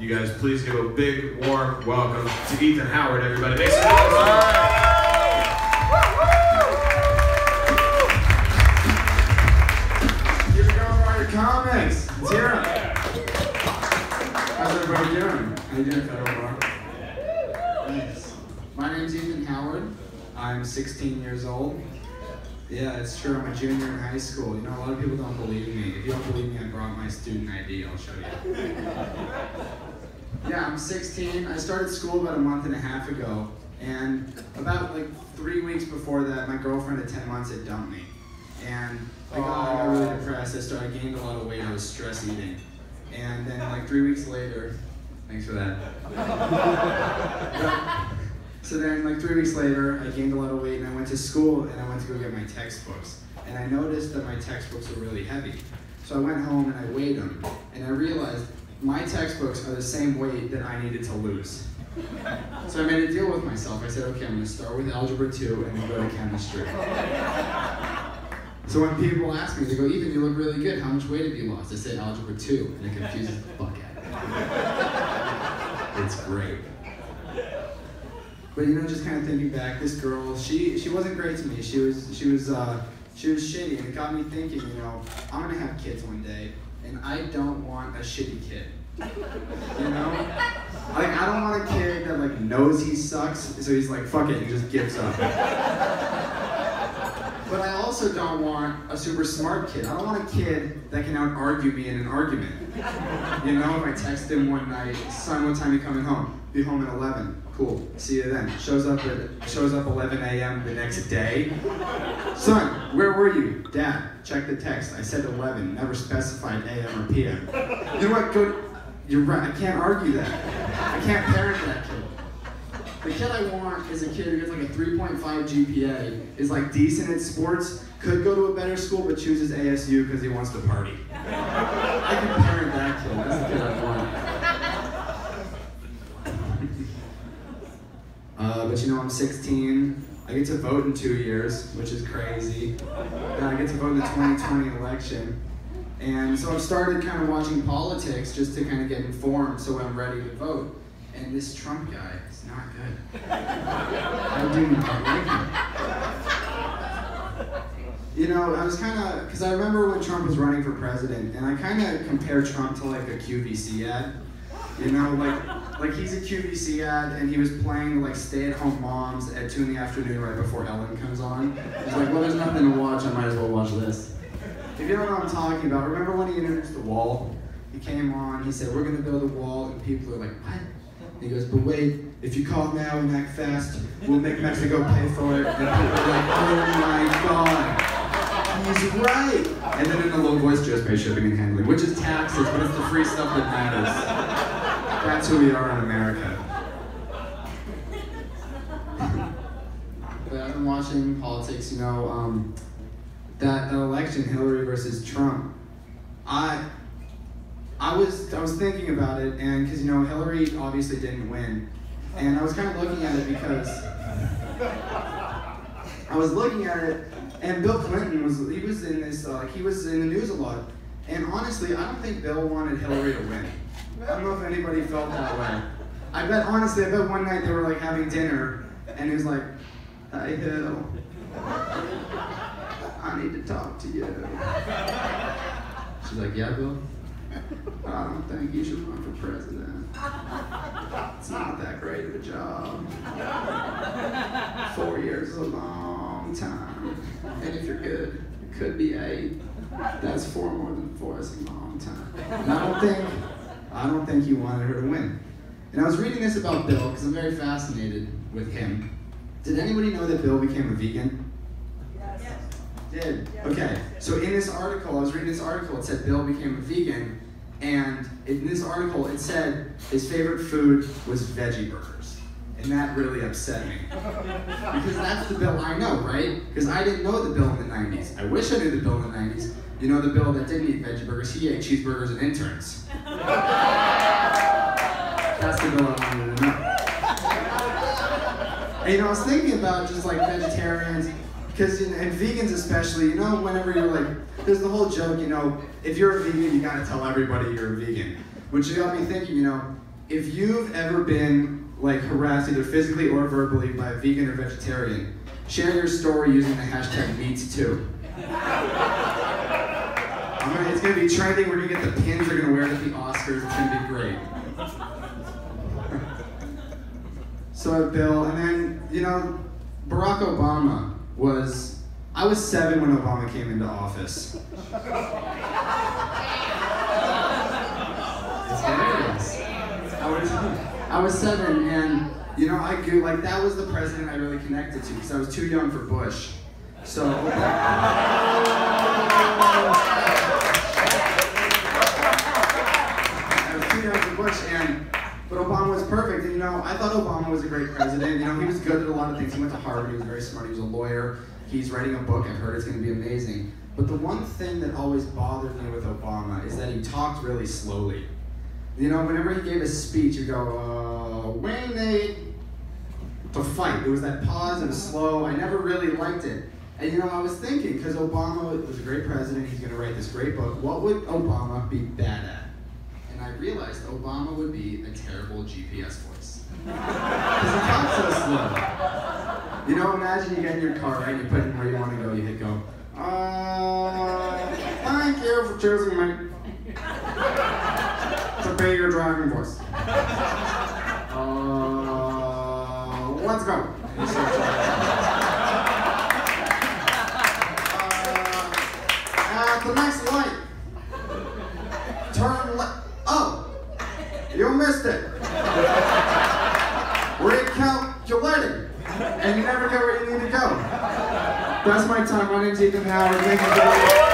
You guys, please give a big, warm welcome to Ethan Howard, everybody. Make some noise. Here we go for all your comments. Let's hear 'em. How's everybody doing? How you doing, Federal Bar? Thanks. My name's Ethan Howard. I'm 16 years old. Yeah, it's true. I'm a junior in high school. You know, a lot of people don't believe me. If you don't believe me, I brought my student ID. I'll show you. Yeah, I'm 16. I started school about a month and a half ago. And about like 3 weeks before that, my girlfriend at 10 months had dumped me. And I got really depressed. I gained a lot of weight. I was stress eating. And then like 3 weeks later, thanks for that. So then like 3 weeks later, I gained a lot of weight and I went to school and I went to go get my textbooks. And I noticed that my textbooks were really heavy. So I went home and I weighed them. And I realized my textbooks are the same weight that I needed to lose. So I made a deal with myself. I said, okay, I'm gonna start with Algebra 2 and then go to chemistry. So when people ask me, they go, Ethan, you look really good. How much weight have you lost? I say Algebra 2, and it confuses the fuck out of me. It's great. But you know, just kind of thinking back, this girl, she wasn't great to me. She was shitty, and it got me thinking, you know, I'm gonna have kids one day, and I don't want a shitty kid. You know? Like, I don't want a kid that like knows he sucks, so he's like, fuck it, and just gives up. But I also don't want a super smart kid. I don't want a kid that can out-argue me in an argument. You know, if I text him one night, son, what time are you coming home? Be home at 11. Cool, see you then. Shows up 11 a.m. the next day. Son, where were you? Dad, check the text. I said 11, never specified a.m. or p.m. You know what, you're right, I can't argue that. I can't parent that kid. The kid I want is a kid who gets like a 3.5 GPA, is like decent at sports, could go to a better school, but chooses ASU because he wants to party. I can parent that kid. That's the kid I want. But you know, I'm 16. I get to vote in 2 years, which is crazy. Then I get to vote in the 2020 election. And so I've started kind of watching politics just to kind of get informed so when I'm ready to vote. And this Trump guy is not good. I do not like him. You know, I was kind of, because I remember when Trump was running for president, and I kind of compare Trump to like a QVC ad. You know, like he's a QVC ad, and he was playing like stay-at-home moms at 2 in the afternoon right before Ellen comes on. He's like, well, there's nothing to watch, I might as well watch this. If you don't know what I'm talking about, remember when he introduced the wall? He came on, he said, we're gonna build a wall, and people are like, what? And he goes, but wait, if you call now and act fast, we'll make Mexico pay for it. And people are like, oh my God, he's right. And then in a low voice, just pay shipping and handling, which is taxes, but it's the free stuff that matters. That's who we are in America. But I've been watching politics, you know, that election, Hillary versus Trump. I was thinking about it, and because you know Hillary obviously didn't win, and I was kind of looking at it because I was looking at it, and Bill Clinton was in this he was in the news a lot, and honestly I don't think Bill wanted Hillary to win. I don't know if anybody felt that way. I bet one night they were like having dinner, and he was like, "Hey Hill, I need to talk to you." She's like, "Yeah, Bill? I don't think you should run for president. It's not that great of a job. 4 years is a long time. And if you're good, it could be 8. That's 4 more than 4 is a long time." And I don't think he wanted her to win. And I was reading this about Bill because I'm very fascinated with him. Did anybody know that Bill became a vegan? Yes. Did? Okay. So in this article, I was reading this article, it said Bill became a vegan, and in this article it said his favorite food was veggie burgers. And that really upset me. Because that's the Bill I know, right? Because I didn't know the Bill in the 90s. I wish I knew the Bill in the 90s. You know the Bill that didn't eat veggie burgers, he ate cheeseburgers and interns. That's the Bill I wanted to know. And you know, I was thinking about just like vegetarians, because and vegans especially, you know, whenever you're like, there's the whole joke, you know, if you're a vegan, you gotta tell everybody you're a vegan. Which got me thinking, you know, if you've ever been like harassed either physically or verbally by a vegan or vegetarian, share your story using the hashtag #MeToo. It's gonna be trending. We're gonna get the pins. They're gonna wear it at the Oscars. It's gonna be great. So Bill, and then Barack Obama was. I was 7 when Obama came into office. It's hilarious. I was 7, and I grew like that was the president I really connected to because I was too young for Bush. So. But Obama was perfect, and I thought Obama was a great president. He was good at a lot of things. He went to Harvard, he was very smart, he was a lawyer. He's writing a book, I've heard it's going to be amazing. But the one thing that always bothered me with Obama is that he talked really slowly. Whenever he gave a speech, you go, we need to fight. There was that pause, it was slow, I never really liked it. And I was thinking, because Obama was a great president, he's going to write this great book, what would Obama be bad at? And I realized Obama would be a terrible GPS voice. Because he talks so slow. Imagine you get in your car, right? You put in where you want to go, you hit go. Thank you for choosing me to be your driving voice. Let's go. At the next light, turn left. Oh, you missed it. Recalculating. And you never go where you need to go. That's my time. My name's Ethan Howard. Thank you.